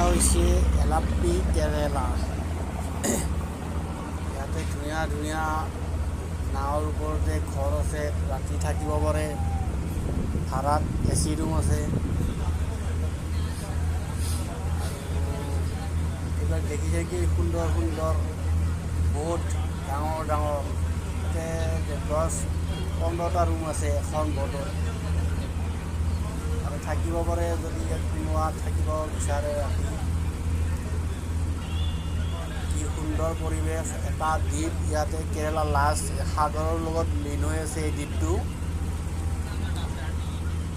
হৈছে এলাপ্পি কেৰেলা। ইয়াতে ধুনীয়া ধুনীয়া নাৱৰ ওপৰতে ঘৰ আছে, ৰাতি থাকিব পাৰে, ভাড়াত AC ৰুম আছে। এইবিলাক দেখিছে কি সুন্দৰ সুন্দৰ, বহুত ডাঙৰ ডাঙৰ, ইয়াতে 10-15টা ৰুম আছে এখন বৰ্ডত। আৰু থাকিব পাৰে যদি ইয়াত কোনোবা থাকিব বিচাৰে ৰাতি। কি সুন্দৰ পৰিৱেশ, এটা দ্বীপ ইয়াতে কেৰেলা লাষ্ট সাগৰৰ লগত লীন হৈ আছে এই দ্বীপটো।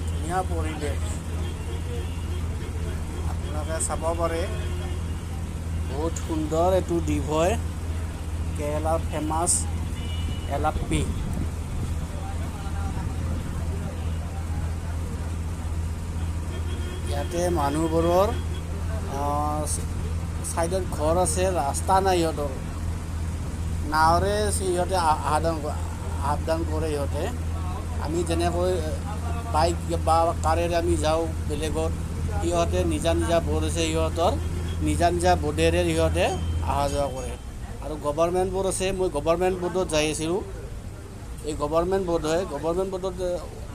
ধুনীয়া পৰিৱেশ, আপোনালোকে চাব পাৰে। বহুত সুন্দৰ এইটো দ্বীপ হয়, কেৰেলাৰ ফেমাছ এলাপ্পি। ইয়াতে মানুহবোৰৰ ছাইডত ঘৰ আছে, ৰাস্তা নাই সিহঁতৰ, নাৱেৰে সিহঁতে আপ ডাউন কৰে সিহঁতে। আমি যেনেকৈ বাইক বা কাৰেৰে আমি যাওঁ বেলেগত, সিহঁতে নিজা নিজা বোট আছে সিহঁতৰ, নিজা নিজা বোটেৰে সিহঁতে অহা যোৱা কৰে। আৰু গভৰ্ণমেণ্ট বোট আছে, মই গভৰ্ণমেণ্ট বোটত যাই আছিলোঁ। এই গভৰ্ণমেণ্ট বোট হয়, গভৰ্ণমেণ্ট বোটত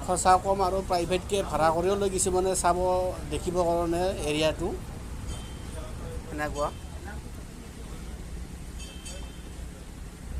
খৰচা কম আৰু প্ৰাইভেটকৈ ভাড়া কৰিও লৈ কিছুমানে চাব দেখিবৰ কাৰণে এৰিয়াটো এনেকুৱা।